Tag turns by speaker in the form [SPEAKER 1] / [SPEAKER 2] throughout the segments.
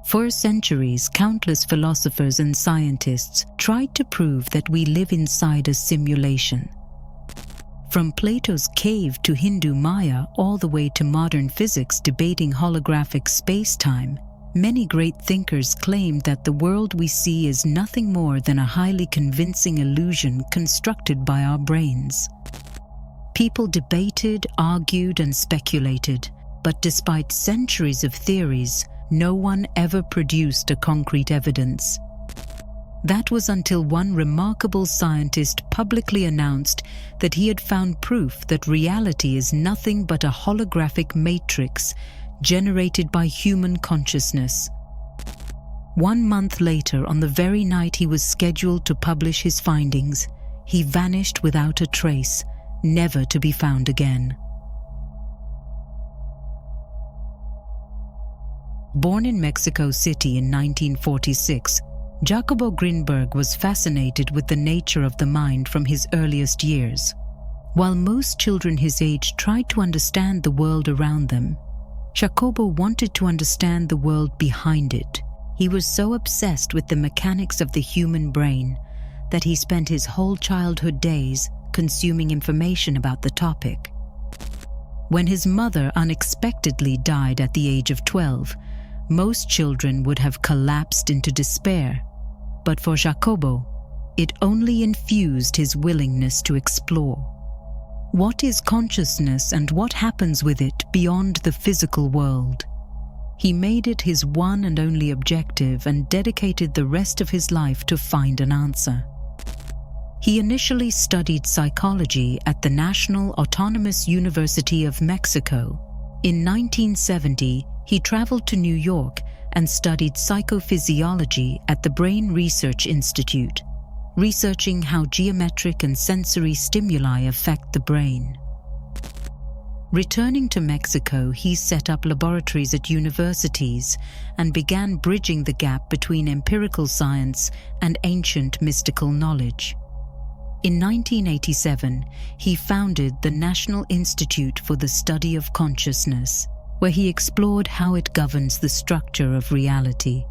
[SPEAKER 1] For centuries, countless philosophers and scientists tried to prove that we live inside a simulation. From Plato's cave to Hindu Maya, all the way to modern physics debating holographic space-time, many great thinkers claimed that the world we see is nothing more than a highly convincing illusion constructed by our brains. People debated, argued, and speculated, but despite centuries of theories, no one ever produced a concrete evidence. That was until one remarkable scientist publicly announced that he had found proof that reality is nothing but a holographic matrix generated by human consciousness. 1 month later, on the very night he was scheduled to publish his findings, he vanished without a trace, never to be found again. Born in Mexico City in 1946, Jacobo Grinberg was fascinated with the nature of the mind from his earliest years. While most children his age tried to understand the world around them, Jacobo wanted to understand the world behind it. He was so obsessed with the mechanics of the human brain that he spent his whole childhood days consuming information about the topic. When his mother unexpectedly died at the age of 12, most children would have collapsed into despair. But for Jacobo, it only infused his willingness to explore. What is consciousness and what happens with it beyond the physical world? He made it his one and only objective and dedicated the rest of his life to find an answer. He initially studied psychology at the National Autonomous University of Mexico. In 1970, he traveled to New York and studied psychophysiology at the Brain Research Institute, researching how geometric and sensory stimuli affect the brain. Returning to Mexico, he set up laboratories at universities and began bridging the gap between empirical science and ancient mystical knowledge. In 1987, he founded the National Institute for the Study of Consciousness, where he explored how it governs the structure of reality.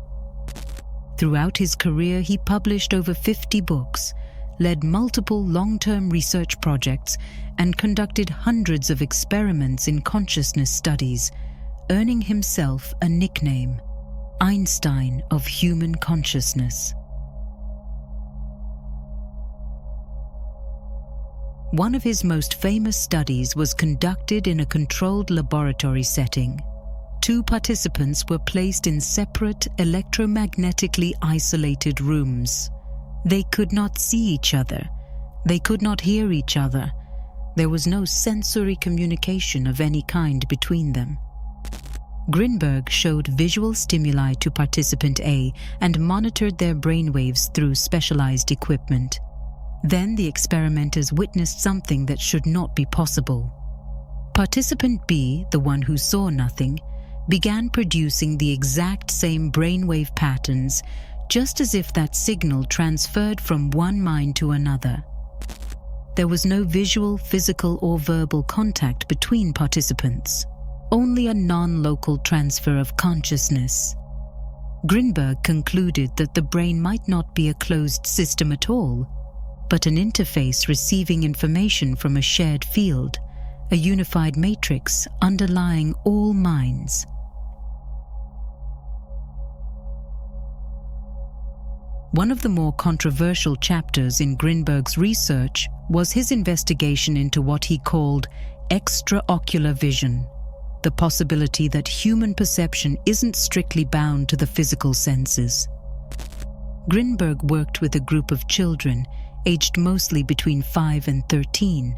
[SPEAKER 1] Throughout his career, he published over 50 books, led multiple long-term research projects, and conducted hundreds of experiments in consciousness studies, earning himself a nickname, Einstein of human consciousness. One of his most famous studies was conducted in a controlled laboratory setting. 2 participants were placed in separate, electromagnetically isolated rooms. They could not see each other. They could not hear each other. There was no sensory communication of any kind between them. Grinberg showed visual stimuli to participant A and monitored their brainwaves through specialized equipment. Then the experimenters witnessed something that should not be possible. Participant B, the one who saw nothing, began producing the exact same brainwave patterns, just as if that signal transferred from one mind to another. There was no visual, physical, or verbal contact between participants, only a non-local transfer of consciousness. Grinberg concluded that the brain might not be a closed system at all, but an interface receiving information from a shared field, a unified matrix underlying all minds. One of the more controversial chapters in Grinberg's research was his investigation into what he called extraocular vision, the possibility that human perception isn't strictly bound to the physical senses. Grinberg worked with a group of children aged mostly between 5 and 13.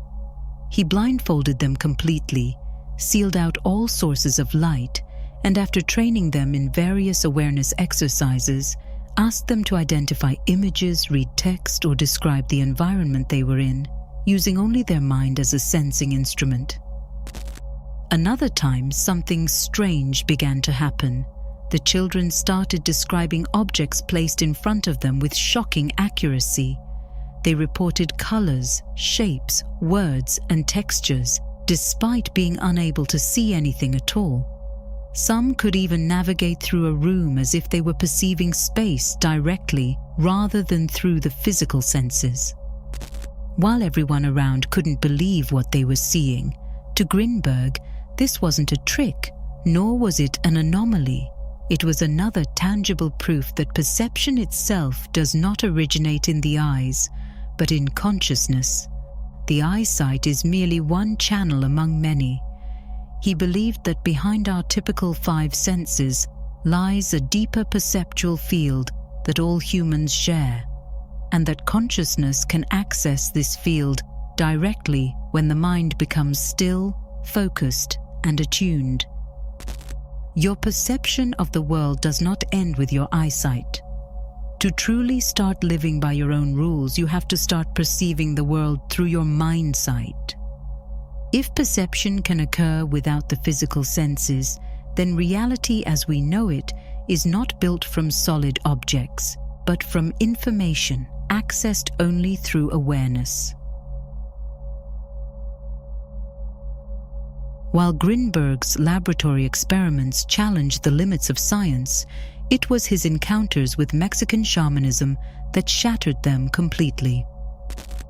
[SPEAKER 1] He blindfolded them completely, sealed out all sources of light, and after training them in various awareness exercises, asked them to identify images, read text, or describe the environment they were in, using only their mind as a sensing instrument. Another time, something strange began to happen. The children started describing objects placed in front of them with shocking accuracy. They reported colors, shapes, words, and textures, despite being unable to see anything at all. Some could even navigate through a room as if they were perceiving space directly rather than through the physical senses. While everyone around couldn't believe what they were seeing, to Grinberg, this wasn't a trick, nor was it an anomaly. It was another tangible proof that perception itself does not originate in the eyes, but in consciousness. The eyesight is merely one channel among many. He believed that behind our typical 5 senses lies a deeper perceptual field that all humans share, and that consciousness can access this field directly when the mind becomes still, focused, and attuned. Your perception of the world does not end with your eyesight. To truly start living by your own rules, you have to start perceiving the world through your mind sight. If perception can occur without the physical senses, then reality as we know it is not built from solid objects, but from information accessed only through awareness. While Grinberg's laboratory experiments challenged the limits of science, it was his encounters with Mexican shamanism that shattered them completely.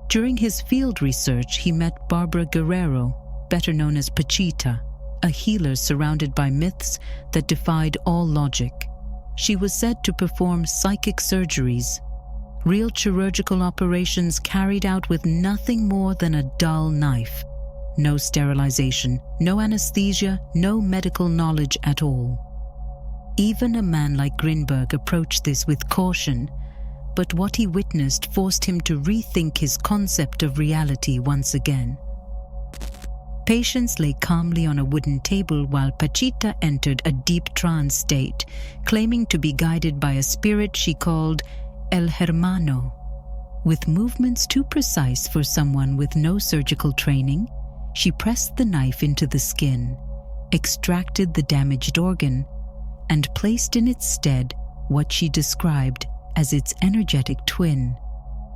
[SPEAKER 1] During his field research, he met Barbara Guerrero, better known as Pachita, a healer surrounded by myths that defied all logic. She was said to perform psychic surgeries, real chirurgical operations carried out with nothing more than a dull knife. No sterilization, no anesthesia, no medical knowledge at all. Even a man like Grinberg approached this with caution, but what he witnessed forced him to rethink his concept of reality once again. Patients lay calmly on a wooden table while Pachita entered a deep trance state, claiming to be guided by a spirit she called El Hermano. With movements too precise for someone with no surgical training, she pressed the knife into the skin, extracted the damaged organ, and placed in its stead what she described as its energetic twin,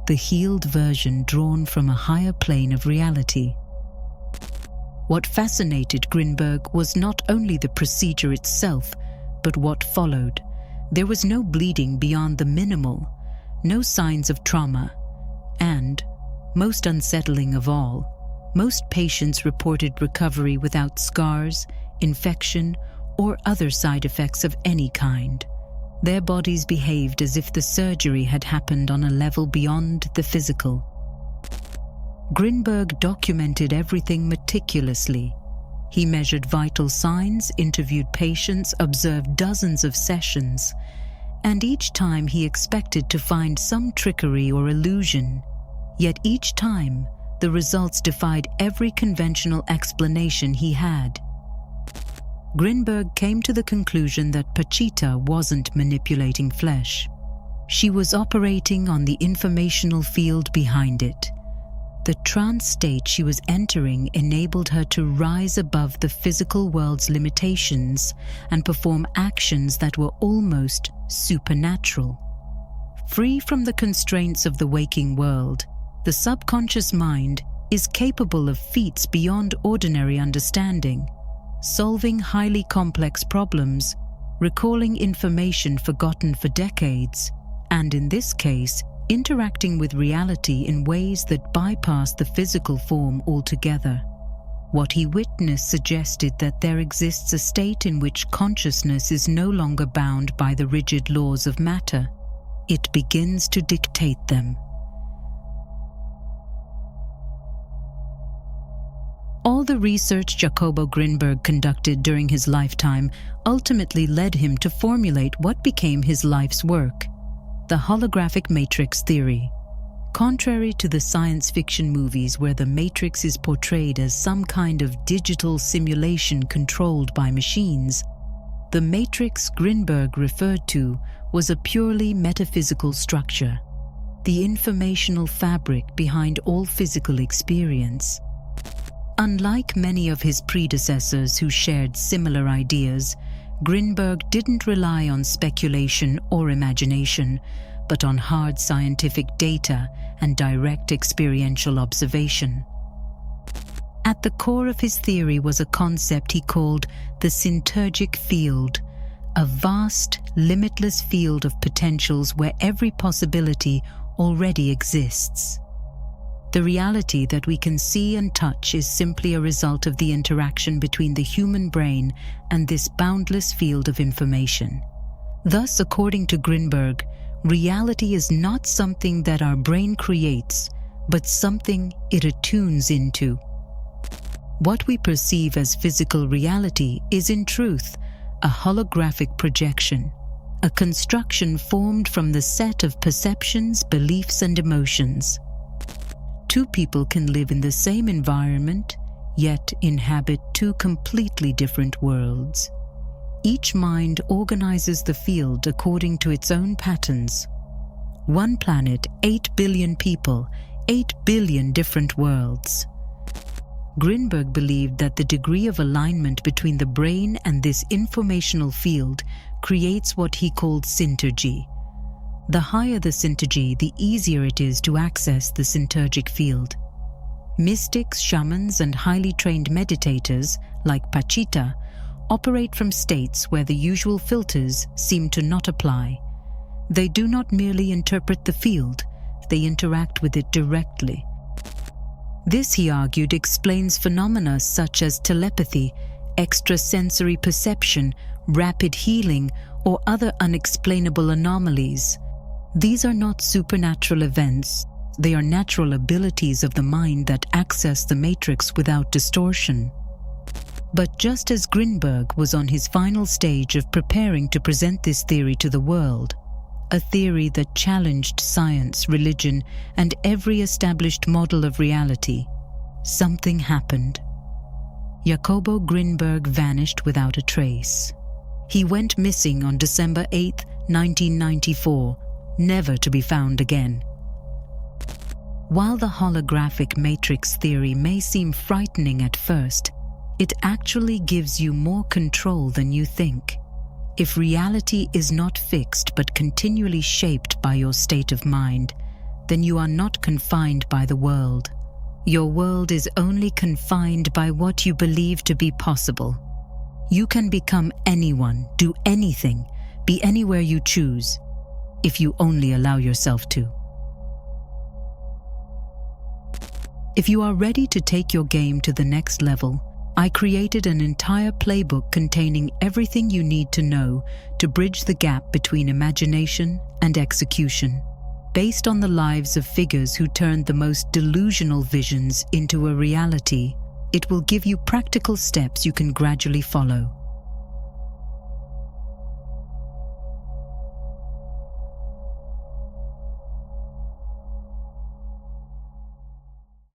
[SPEAKER 1] the healed version drawn from a higher plane of reality. What fascinated Grinberg was not only the procedure itself, but what followed. There was no bleeding beyond the minimal, no signs of trauma, and, most unsettling of all, most patients reported recovery without scars, infection, or other side effects of any kind. Their bodies behaved as if the surgery had happened on a level beyond the physical. Grinberg documented everything meticulously. He measured vital signs, interviewed patients, observed dozens of sessions, and each time he expected to find some trickery or illusion. Yet each time, the results defied every conventional explanation he had. Grinberg came to the conclusion that Pachita wasn't manipulating flesh. She was operating on the informational field behind it. The trance state she was entering enabled her to rise above the physical world's limitations and perform actions that were almost supernatural. Free from the constraints of the waking world, the subconscious mind is capable of feats beyond ordinary understanding, solving highly complex problems, recalling information forgotten for decades, and in this case, interacting with reality in ways that bypass the physical form altogether. What he witnessed suggested that there exists a state in which consciousness is no longer bound by the rigid laws of matter. It begins to dictate them. All the research Jacobo Grinberg conducted during his lifetime ultimately led him to formulate what became his life's work, the holographic matrix theory. Contrary to the science fiction movies where the matrix is portrayed as some kind of digital simulation controlled by machines, the matrix Grinberg referred to was a purely metaphysical structure, the informational fabric behind all physical experience. Unlike many of his predecessors who shared similar ideas, Grinberg didn't rely on speculation or imagination, but on hard scientific data and direct experiential observation. At the core of his theory was a concept he called the synergic field, a vast, limitless field of potentials where every possibility already exists. The reality that we can see and touch is simply a result of the interaction between the human brain and this boundless field of information. Thus, according to Grinberg, reality is not something that our brain creates, but something it attunes into. What we perceive as physical reality is in truth a holographic projection, a construction formed from the set of perceptions, beliefs, and emotions. Two people can live in the same environment, yet inhabit two completely different worlds. Each mind organizes the field according to its own patterns. One planet, 8 billion people, 8 billion different worlds. Grinberg believed that the degree of alignment between the brain and this informational field creates what he called synergy. The higher the synergy, the easier it is to access the synergic field. Mystics, shamans, and highly trained meditators, like Pachita, operate from states where the usual filters seem to not apply. They do not merely interpret the field, they interact with it directly. This, he argued, explains phenomena such as telepathy, extrasensory perception, rapid healing, or other unexplainable anomalies. These are not supernatural events, they are natural abilities of the mind that access the matrix without distortion. But just as Grinberg was on his final stage of preparing to present this theory to the world, a theory that challenged science, religion, and every established model of reality, something happened. Jacobo Grinberg vanished without a trace. He went missing on December 8, 1994, never to be found again. While the holographic matrix theory may seem frightening at first, it actually gives you more control than you think. If reality is not fixed but continually shaped by your state of mind, then you are not confined by the world. Your world is only confined by what you believe to be possible. You can become anyone, do anything, be anywhere you choose, if you only allow yourself to. If you are ready to take your game to the next level, I created an entire playbook containing everything you need to know to bridge the gap between imagination and execution. Based on the lives of figures who turned the most delusional visions into a reality, it will give you practical steps you can gradually follow.